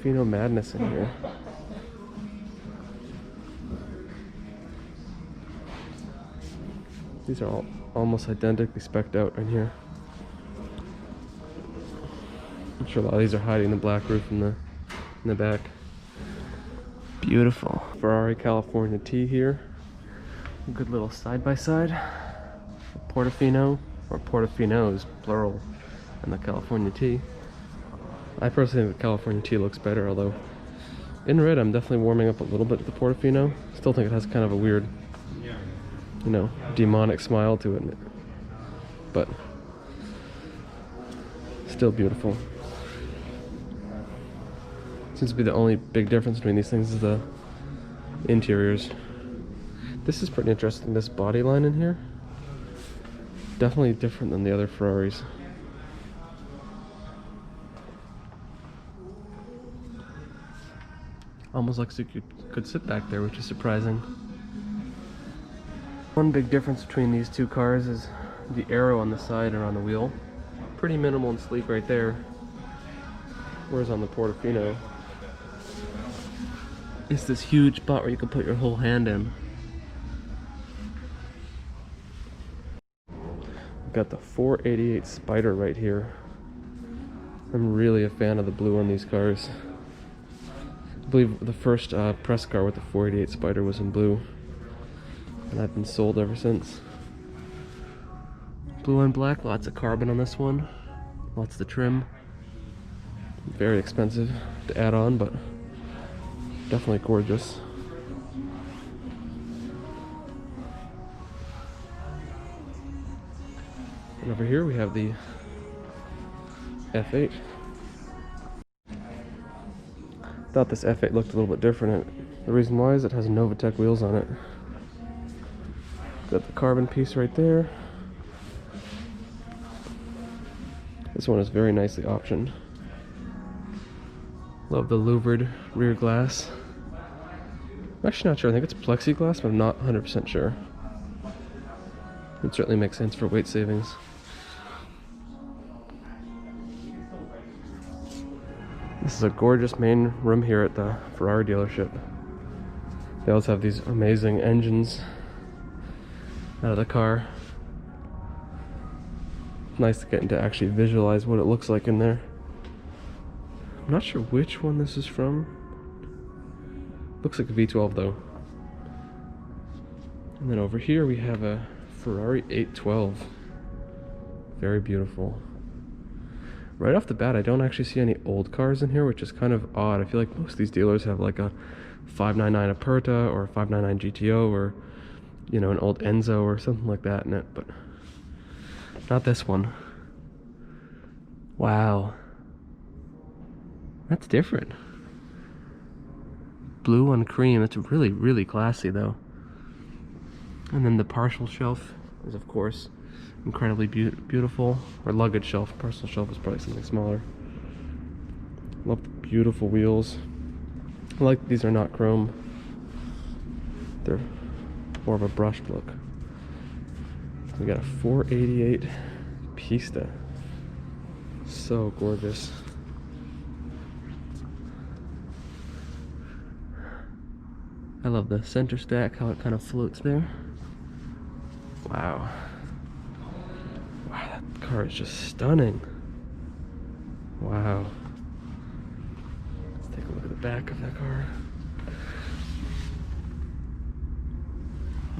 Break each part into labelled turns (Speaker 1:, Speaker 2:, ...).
Speaker 1: Portofino madness in here. These are all almost identically spec'd out in here. I'm sure a lot of these are hiding the black roof in the back. Beautiful. Ferrari California T here. A good little side-by-side. Portofino, or Portofinos, plural, and the California T. I personally think the California T looks better, although in red I'm definitely warming up a little bit to the Portofino. Still think it has kind of a weird, you know, demonic smile to it. But still beautiful. Seems to be the only big difference between these things is the interiors. This is pretty interesting, this body line in here. Definitely different than the other Ferraris. Almost looks like you could sit back there, which is surprising. One big difference between these two cars is the arrow on the side and on the wheel. Pretty minimal and sleek right there. Whereas on the Portofino, it's this huge spot where you can put your whole hand in. We've got the 488 Spider right here. I'm really a fan of the blue on these cars. I believe the first press car with the 488 Spider was in blue, and I've been sold ever since. Blue and black, lots of carbon on this one, lots of the trim. Very expensive to add on, but definitely gorgeous. And over here we have the F8. Thought this F8 looked a little bit different. The reason why is it has Novatec wheels on it. Got the carbon piece right there. This one is very nicely optioned. Love the louvered rear glass. I'm actually not sure. I think it's plexiglass, but I'm not 100% sure. It certainly makes sense for weight savings. This is a gorgeous main room here at the Ferrari dealership. They also have these amazing engines out of the car. Nice to get to actually visualize what it looks like in there. I'm not sure which one this is from. Looks like a V12 though. And then over here we have a Ferrari 812. Very beautiful. Right off the bat, I don't actually see any old cars in here, which is kind of odd. I feel like most of these dealers have like a 599 Aperta or a 599 GTO or, you know, an old Enzo or something like that in it, but not this one. Wow. That's different. Blue on cream. It's really, really classy though. And then the partial shelf is, of course, incredibly beautiful. Or luggage shelf. Partial shelf is probably something smaller. Love the beautiful wheels. I like that these are not chrome. They're more of a brushed look. We got a 488 Pista. So gorgeous. I love the center stack, how it kind of floats there. Wow. Wow, that car is just stunning. Wow. Let's take a look at the back of that car.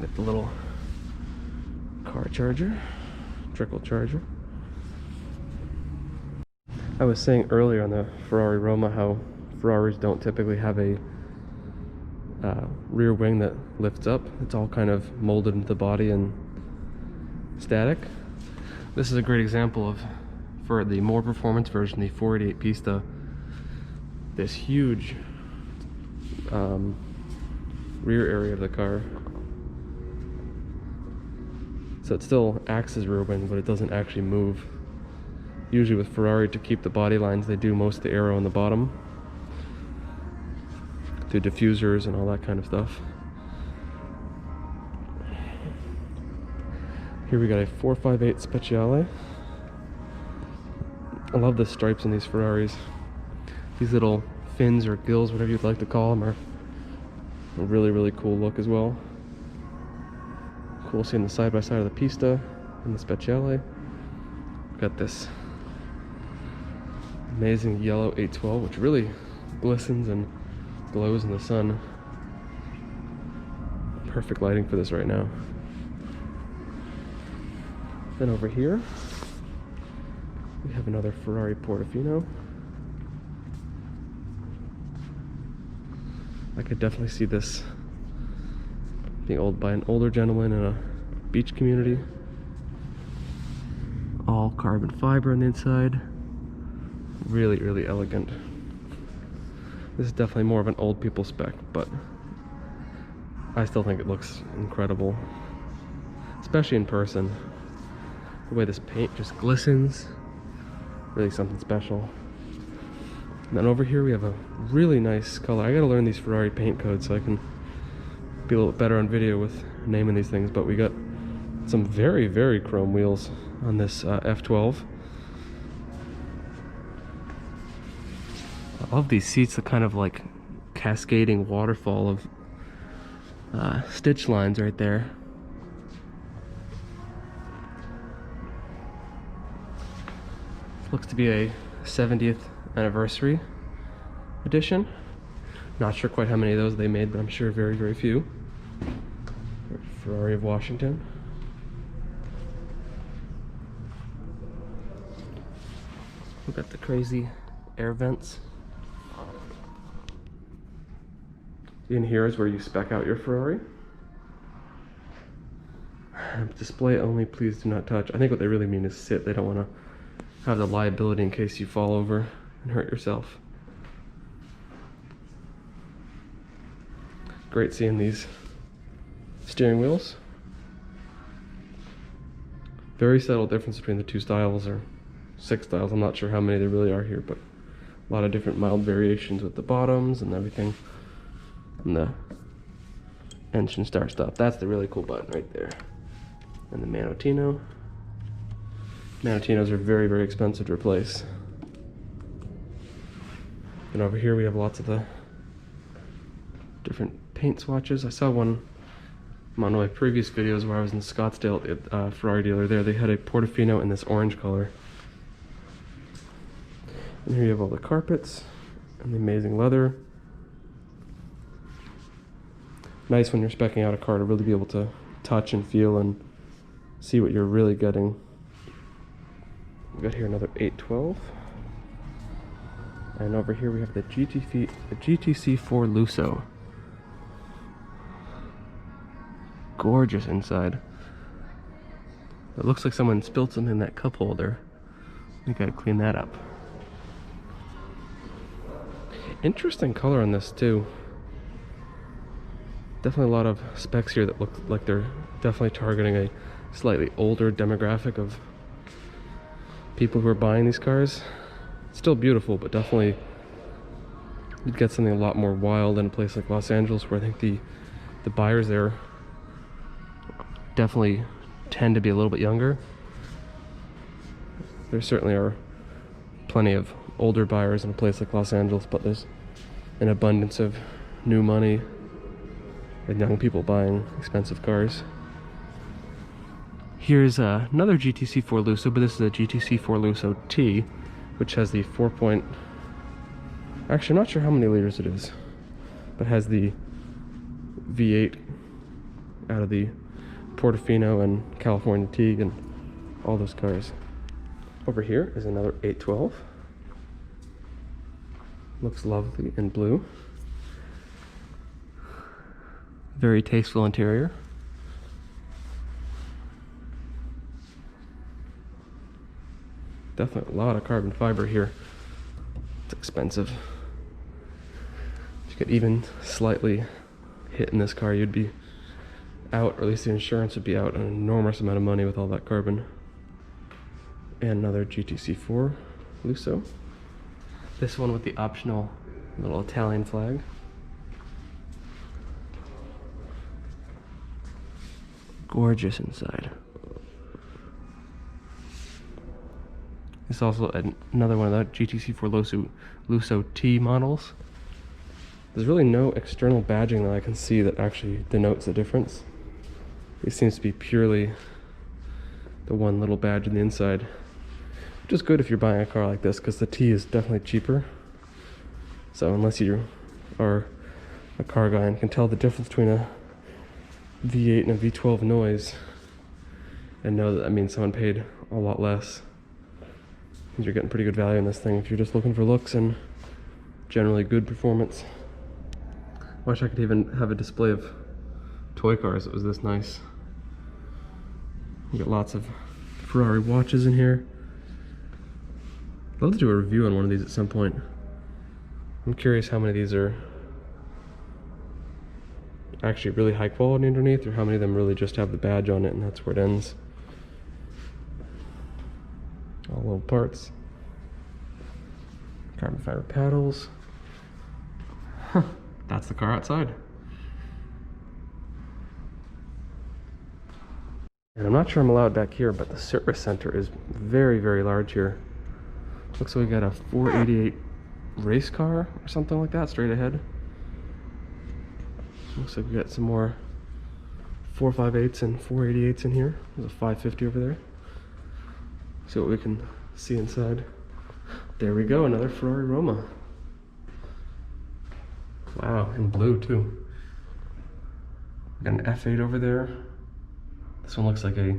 Speaker 1: Got the little car charger, trickle charger. I was saying earlier on the Ferrari Roma how Ferraris don't typically have a rear wing that lifts up. It's all kind of molded into the body and static. This is a great example of, for the more performance version, the 488 Pista, this huge rear area of the car. So it still acts as rear wing, but it doesn't actually move. Usually with Ferrari, to keep the body lines, they do most of the aero on the bottom, through diffusers and all that kind of stuff. Here we got a 458 Speciale. I love the stripes in these Ferraris. These little fins or gills, whatever you'd like to call them, are a really, really cool look as well. Cool seeing the side by side of the Pista and the Speciale. Got this amazing yellow 812, which really glistens and glows in the sun. Perfect lighting for this right now. Then over here, we have another Ferrari Portofino. I could definitely see this being owned by an older gentleman in a beach community. All carbon fiber on the inside. Really, really elegant. This is definitely more of an old people spec, but I still think it looks incredible, especially in person. The way this paint just glistens, really something special. And then over here we have a really nice color. I gotta learn these Ferrari paint codes so I can be a little bit better on video with naming these things, but we got some very, very chrome wheels on this F12. I love these seats, the kind of like cascading waterfall of stitch lines right there. Looks to be a 70th anniversary edition. Not sure quite how many of those they made, but I'm sure very, very few. Ferrari of Washington. We've got the crazy air vents. In here is where you spec out your Ferrari. Display only, please do not touch. I think what they really mean is sit. They don't want to have the liability in case you fall over and hurt yourself. Great seeing these steering wheels. Very subtle difference between the two styles, or 6 styles. I'm not sure how many there really are here, but a lot of different mild variations with the bottoms and everything. And the engine start stop. That's the really cool button right there. And the Manottino. Manottinos are very, very expensive to replace. And over here we have lots of the different paint swatches. I saw one on one of my previous videos where I was in Scottsdale at a Ferrari dealer there. They had a Portofino in this orange color. And here you have all the carpets and the amazing leather. Nice when you're speccing out a car to really be able to touch and feel and see what you're really getting. We've got here another 812. And over here we have the GTC4 Lusso. Gorgeous inside. It looks like someone spilled something in that cup holder. We gotta clean that up. Interesting color on this too. Definitely a lot of specs here that look like they're definitely targeting a slightly older demographic of people who are buying these cars. Still beautiful, but definitely you'd get something a lot more wild in a place like Los Angeles, where I think the buyers there definitely tend to be a little bit younger. There certainly are plenty of older buyers in a place like Los Angeles, but there's an abundance of new money and young people buying expensive cars. Here's another GTC4 Lusso, but this is a GTC4 Lusso T, which has the 4 point... Actually, I'm not sure how many liters it is, but has the V8 out of the Portofino and California Tigre and all those cars. Over here is another 812. Looks lovely in blue. Very tasteful interior. Definitely a lot of carbon fiber here. It's expensive. If you could even slightly hit in this car, you'd be out, or at least the insurance would be out an enormous amount of money with all that carbon. And another GTC4 Lusso. This one with the optional little Italian flag. Gorgeous inside. It's also another one of the GTC4 Lusso T models. There's really no external badging that I can see that actually denotes the difference. It seems to be purely the one little badge on the inside, which is good if you're buying a car like this because the T is definitely cheaper. So unless you are a car guy and can tell the difference between a V8 and a V12 noise and know that means someone paid a lot less, means you're getting pretty good value in this thing if you're just looking for looks and generally good performance. I wish I could even have a display of toy cars that was this nice. You got lots of Ferrari watches in here. I'd love to do a review on one of these at some point. I'm curious how many of these are actually really high quality underneath, or how many of them really just have the badge on it and that's where it ends. All little parts. Carbon fiber paddles. Huh, that's the car outside. And I'm not sure I'm allowed back here, but the service center is very, very large here. Looks like we got a 488 race car or something like that straight ahead. Looks like we got some more 458s and 488s in here. There's a 550 over there. See what we can see inside. There we go, another Ferrari Roma. Wow, in blue too. Got an F8 over there. This one looks like a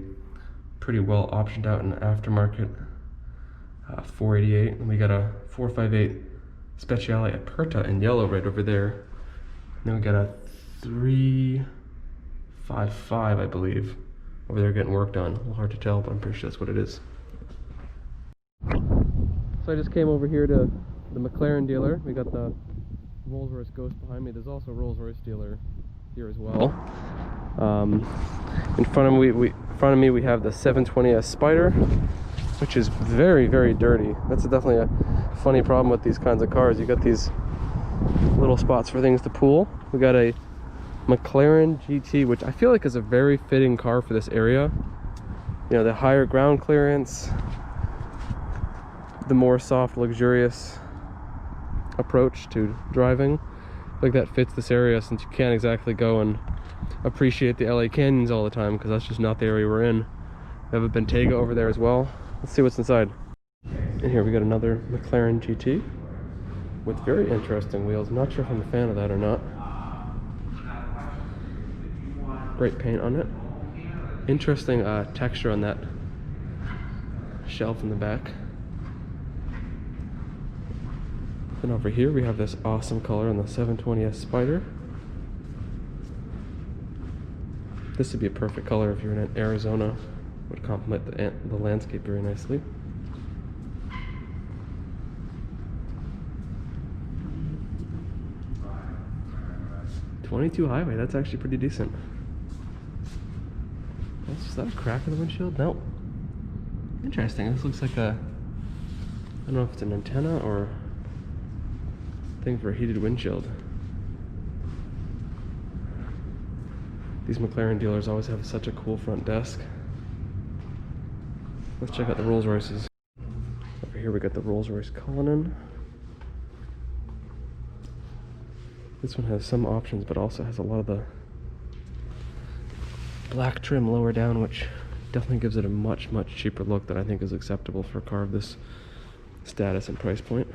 Speaker 1: pretty well optioned out in the aftermarket 488. And we got a 458 Speciale Aperta in yellow right over there. And then we got a 355, I believe, over there getting worked on. A little hard to tell, but I'm pretty sure that's what it is. So I just came over here to the McLaren dealer. We got the Rolls-Royce Ghost behind me. There's also a Rolls-Royce dealer here as well. In front of me we have the 720S Spider, which is very, very dirty. That's definitely a funny problem with these kinds of cars. You got these little spots for things to pool. We got a McLaren GT, which I feel like is a very fitting car for this area. You know, the higher ground clearance, the more soft, luxurious approach to driving. I think that fits this area, since you can't exactly go and appreciate the LA canyons all the time, because that's just not the area we're in. We have a Bentayga over there as well. Let's see what's inside. And here we got another McLaren GT with very interesting wheels. I'm not sure if I'm a fan of that or not. Great paint on it. Interesting texture on that shelf in the back. Then over here we have this awesome color on the 720S Spider. This would be a perfect color if you're in Arizona. Would complement the landscape very nicely. .22 highway, that's actually pretty decent. Is that a crack in the windshield? Nope. Interesting, this looks like a, I don't know if it's an antenna or a thing for a heated windshield. These McLaren dealers always have such a cool front desk. Let's check out the Rolls Royces. Over here we got the Rolls Royce Cullinan. This one has some options, but also has a lot of the black trim lower down, which definitely gives it a much, much cheaper look that I think is acceptable for a car of this status and price point.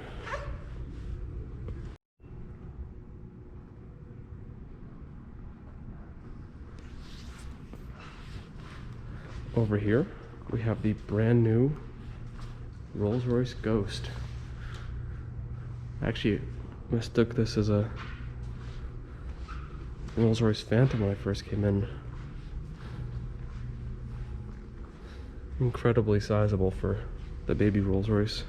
Speaker 1: Over here we have the brand new Rolls-Royce Ghost. I actually mistook this as a Rolls-Royce Phantom when I first came in. Incredibly sizable for the baby Rolls-Royce.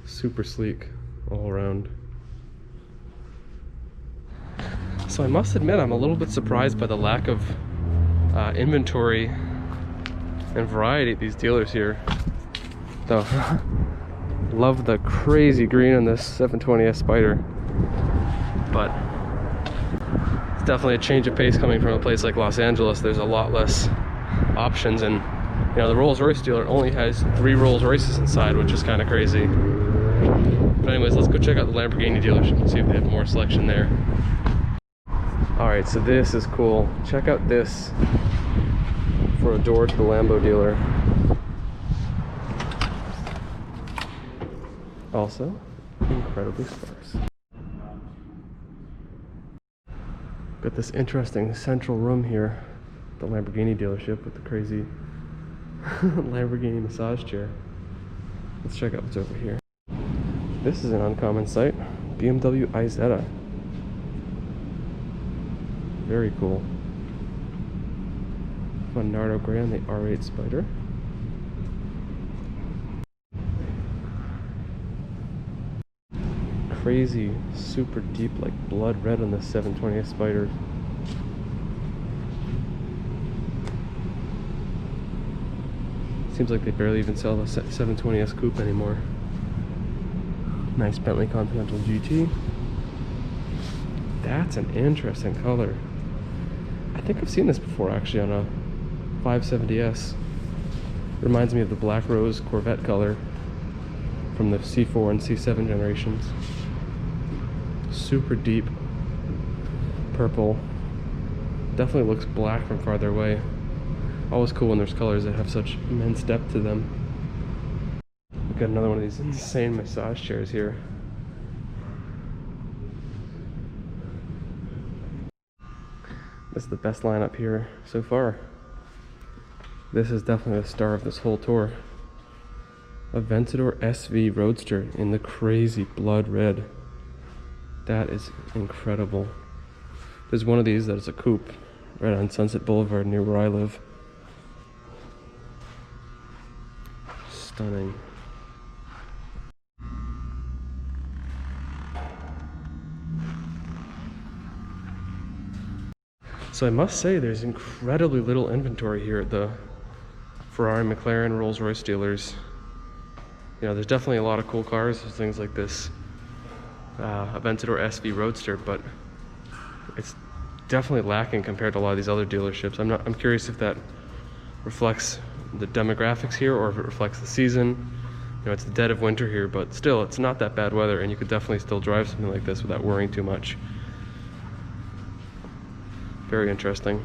Speaker 1: Super sleek all around. So I must admit, I'm a little bit surprised by the lack of inventory and variety at these dealers here. Though, love the crazy green on this 720S Spider. But it's definitely a change of pace coming from a place like Los Angeles. There's a lot less options, and you know, the Rolls-Royce dealer only has 3 Rolls-Royces inside, which is kind of crazy. But anyways, let's go check out the Lamborghini dealership and see if they have more selection there. Alright, so this is cool. Check out this for a door to the Lambo dealer. Also, incredibly sparse. Got this interesting central room here, the Lamborghini dealership with the crazy Lamborghini massage chair. Let's check out what's over here. This is an uncommon sight. BMW Isetta. Very cool. Nardo Gray on the R8 Spider. Crazy, super deep, like blood red on the 720S Spider. Seems like they barely even sell the 720S Coupe anymore. Nice Bentley Continental GT. That's an interesting color. I think I've seen this before actually on a 570S. Reminds me of the black rose Corvette color from the C4 and C7 generations. Super deep purple. Definitely looks black from farther away. Always cool when there's colors that have such immense depth to them. We've got another one of these insane massage chairs here. This is the best lineup here so far. This is definitely the star of this whole tour. Aventador SV Roadster in the crazy blood red. That is incredible. There's one of these that is a coupe right on Sunset Boulevard near where I live. Stunning. So I must say there's incredibly little inventory here at the Ferrari, McLaren, Rolls-Royce dealers. You know, there's definitely a lot of cool cars. There's things like this Aventador SV Roadster, but it's definitely lacking compared to a lot of these other dealerships. I'm curious if that reflects the demographics here or if it reflects the season. You know, it's the dead of winter here, but still, it's not that bad weather, and you could definitely still drive something like this without worrying too much. Very interesting.